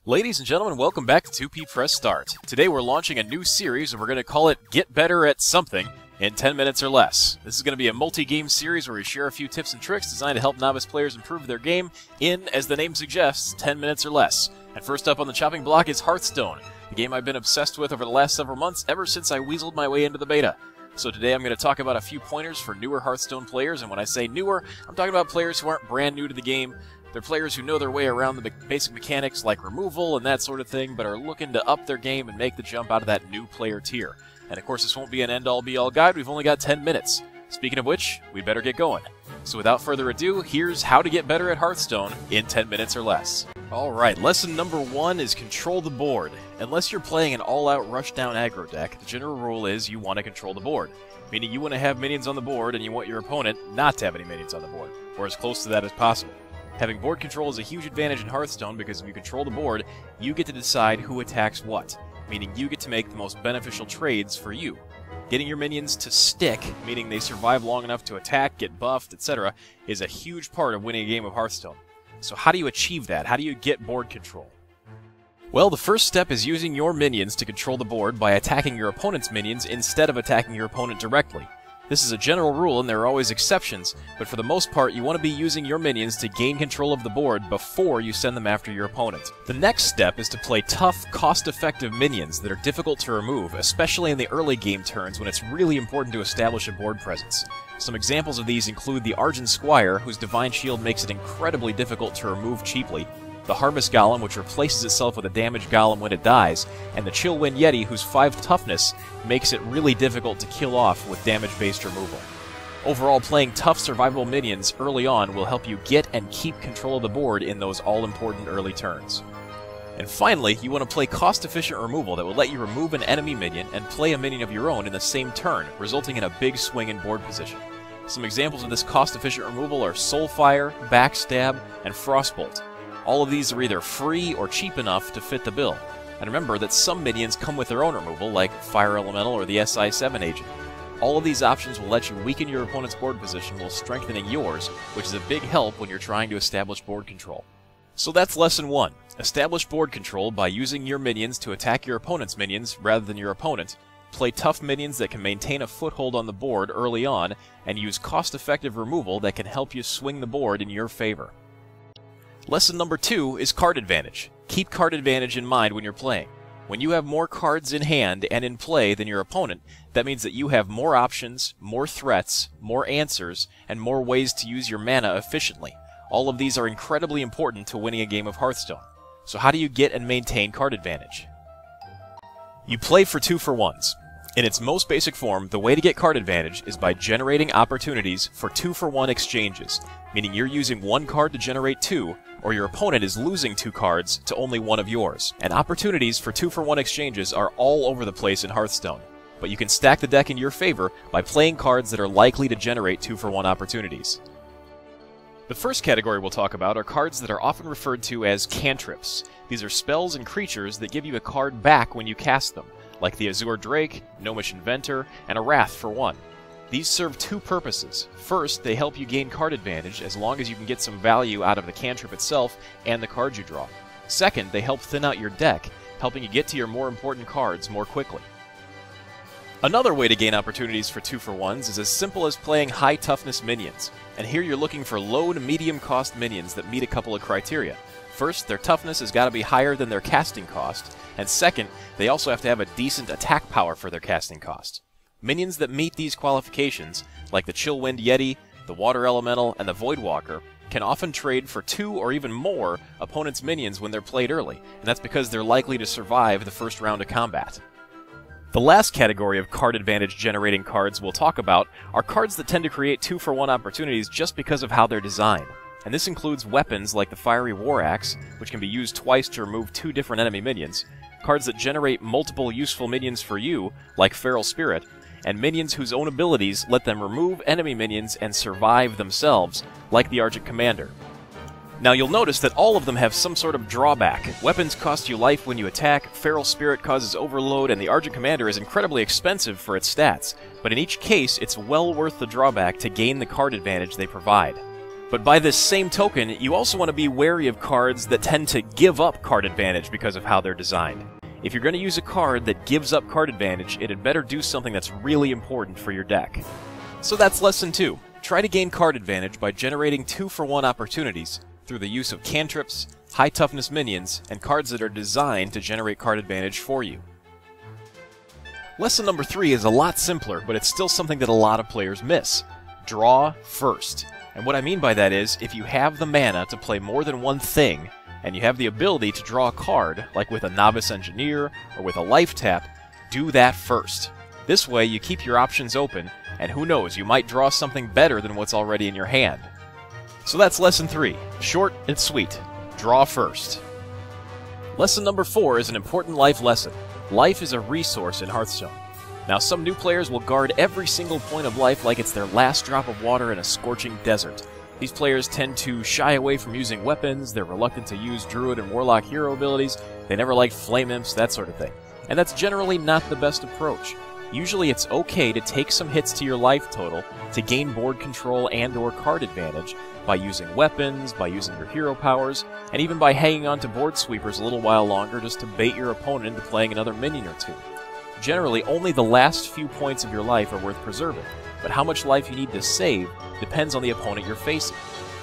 Ladies and gentlemen, welcome back to 2P Press Start. Today we're launching a new series and we're going to call it Get Better at Something in 10 minutes or less. This is going to be a multi-game series where we share a few tips and tricks designed to help novice players improve their game in, as the name suggests, 10 minutes or less. And first up on the chopping block is Hearthstone, the game I've been obsessed with over the last several months ever since I weaseled my way into the beta. So today I'm going to talk about a few pointers for newer Hearthstone players, and when I say newer, I'm talking about players who aren't brand new to the game. They're players who know their way around the basic mechanics like removal and that sort of thing, but are looking to up their game and make the jump out of that new player tier. And of course, this won't be an end-all be-all guide. We've only got 10 minutes. Speaking of which, we'd better get going. So without further ado, here's how to get better at Hearthstone in 10 minutes or less. Alright, lesson number 1 is control the board. Unless you're playing an all-out rush-down aggro deck, the general rule is you want to control the board. Meaning you want to have minions on the board and you want your opponent not to have any minions on the board, or as close to that as possible. Having board control is a huge advantage in Hearthstone because if you control the board, you get to decide who attacks what, meaning you get to make the most beneficial trades for you. Getting your minions to stick, meaning they survive long enough to attack, get buffed, etc., is a huge part of winning a game of Hearthstone. So how do you achieve that? How do you get board control? Well, the first step is using your minions to control the board by attacking your opponent's minions instead of attacking your opponent directly. This is a general rule and there are always exceptions, but for the most part you want to be using your minions to gain control of the board before you send them after your opponent. The next step is to play tough, cost-effective minions that are difficult to remove, especially in the early game turns when it's really important to establish a board presence. Some examples of these include the Argent Squire, whose Divine Shield makes it incredibly difficult to remove cheaply, the Harvest Golem, which replaces itself with a damaged golem when it dies, and the Chillwind Yeti, whose 5 toughness makes it really difficult to kill off with damage-based removal. Overall, playing tough survivable minions early on will help you get and keep control of the board in those all-important early turns. And finally, you want to play cost-efficient removal that will let you remove an enemy minion and play a minion of your own in the same turn, resulting in a big swing in board position. Some examples of this cost-efficient removal are Soulfire, Backstab, and Frostbolt. All of these are either free or cheap enough to fit the bill. And remember that some minions come with their own removal, like Fire Elemental or the SI7 agent. All of these options will let you weaken your opponent's board position while strengthening yours, which is a big help when you're trying to establish board control. So that's lesson 1. Establish board control by using your minions to attack your opponent's minions rather than your opponent. Play tough minions that can maintain a foothold on the board early on, and use cost-effective removal that can help you swing the board in your favor. Lesson number 2 is card advantage. Keep card advantage in mind when you're playing. When you have more cards in hand and in play than your opponent, that means that you have more options, more threats, more answers, and more ways to use your mana efficiently. All of these are incredibly important to winning a game of Hearthstone. So how do you get and maintain card advantage? You play for 2-for-1s. In its most basic form, the way to get card advantage is by generating opportunities for 2-for-1 exchanges, meaning you're using 1 card to generate 2, or your opponent is losing 2 cards to only 1 of yours. And opportunities for 2-for-1 exchanges are all over the place in Hearthstone, but you can stack the deck in your favor by playing cards that are likely to generate 2-for-1 opportunities. The first category we'll talk about are cards that are often referred to as cantrips. These are spells and creatures that give you a card back when you cast them, like the Azure Drake, Gnomish Inventor, and a Wrath for 1. These serve 2 purposes. First, they help you gain card advantage as long as you can get some value out of the cantrip itself and the cards you draw. Second, they help thin out your deck, helping you get to your more important cards more quickly. Another way to gain opportunities for 2-for-1s is as simple as playing high toughness minions. And here you're looking for low to medium cost minions that meet a couple of criteria. First, their toughness has got to be higher than their casting cost, and second, they also have to have a decent attack power for their casting cost. Minions that meet these qualifications, like the Chillwind Yeti, the Water Elemental, and the Voidwalker, can often trade for 2 or even more opponents' minions when they're played early, and that's because they're likely to survive the first round of combat. The last category of card advantage generating cards we'll talk about are cards that tend to create 2-for-1 opportunities just because of how they're designed. And this includes weapons like the Fiery War Axe, which can be used twice to remove 2 different enemy minions, cards that generate multiple useful minions for you, like Feral Spirit, and minions whose own abilities let them remove enemy minions and survive themselves, like the Argent Commander. Now you'll notice that all of them have some sort of drawback. Weapons cost you life when you attack, Feral Spirit causes overload, and the Argent Commander is incredibly expensive for its stats, but in each case it's well worth the drawback to gain the card advantage they provide. But by this same token, you also want to be wary of cards that tend to give up card advantage because of how they're designed. If you're going to use a card that gives up card advantage, it had better do something that's really important for your deck. So that's Lesson 2. Try to gain card advantage by generating 2-for-1 opportunities through the use of cantrips, high toughness minions, and cards that are designed to generate card advantage for you. Lesson number 3 is a lot simpler, but it's still something that a lot of players miss. Draw first. And what I mean by that is, if you have the mana to play more than one thing, and you have the ability to draw a card, like with a Novice Engineer or with a Life Tap, do that first. This way you keep your options open, and who knows, you might draw something better than what's already in your hand. So that's Lesson 3. Short and sweet. Draw first. Lesson number 4 is an important life lesson. Life is a resource in Hearthstone. Now, some new players will guard every single point of life like it's their last drop of water in a scorching desert. These players tend to shy away from using weapons, they're reluctant to use Druid and Warlock hero abilities, they never liked Flame Imps, that sort of thing. And that's generally not the best approach. Usually it's okay to take some hits to your life total to gain board control and/or card advantage by using weapons, by using your hero powers, and even by hanging on to board sweepers a little while longer just to bait your opponent into playing another minion or two. Generally, only the last few points of your life are worth preserving, but how much life you need to save depends on the opponent you're facing.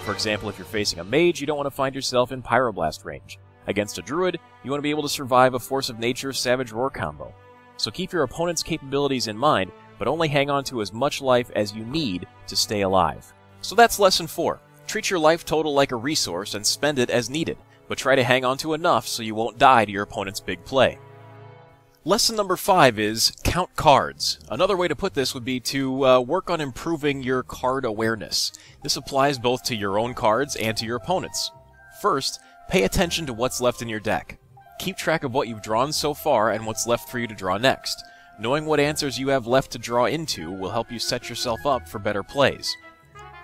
For example, if you're facing a mage, you don't want to find yourself in Pyroblast range. Against a druid, you want to be able to survive a Force of Nature Savage Roar combo. So keep your opponent's capabilities in mind, but only hang on to as much life as you need to stay alive. So that's Lesson 4. Treat your life total like a resource and spend it as needed, but try to hang on to enough so you won't die to your opponent's big play. Lesson number 5 is count cards. Another way to put this would be to work on improving your card awareness. This applies both to your own cards and to your opponent's. First, pay attention to what's left in your deck. Keep track of what you've drawn so far and what's left for you to draw next. Knowing what answers you have left to draw into will help you set yourself up for better plays.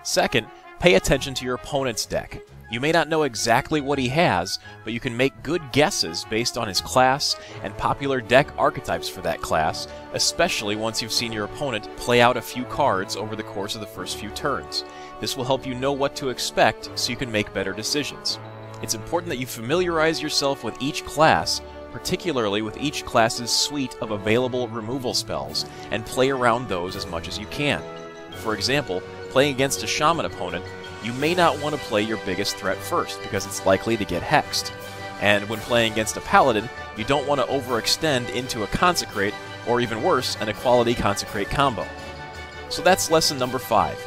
Second, pay attention to your opponent's deck. You may not know exactly what he has, but you can make good guesses based on his class and popular deck archetypes for that class, especially once you've seen your opponent play out a few cards over the course of the first few turns. This will help you know what to expect so you can make better decisions. It's important that you familiarize yourself with each class, particularly with each class's suite of available removal spells, and play around those as much as you can. For example, playing against a Shaman opponent, you may not want to play your biggest threat first, because it's likely to get hexed. And when playing against a Paladin, you don't want to overextend into a Consecrate, or even worse, an Equality Consecrate combo. So that's lesson number 5.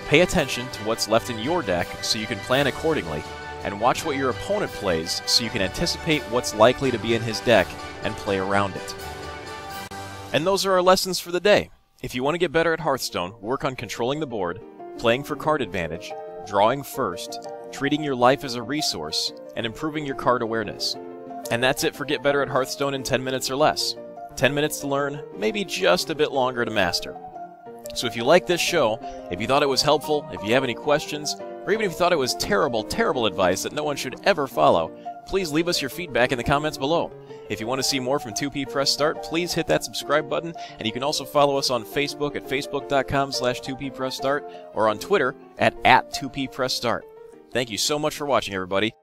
Pay attention to what's left in your deck so you can plan accordingly, and watch what your opponent plays so you can anticipate what's likely to be in his deck and play around it. And those are our lessons for the day. If you want to get better at Hearthstone, work on controlling the board, playing for card advantage, drawing first, treating your life as a resource, and improving your card awareness. And that's it for Get Better at Hearthstone in 10 minutes or less. 10 minutes to learn, maybe just a bit longer to master. So if you like this show, if you thought it was helpful, if you have any questions, or even if you thought it was terrible, terrible advice that no one should ever follow, please leave us your feedback in the comments below. If you want to see more from 2P Press Start, please hit that subscribe button, and you can also follow us on Facebook at facebook.com/2ppressstart or on Twitter at 2ppressstart. Thank you so much for watching, everybody.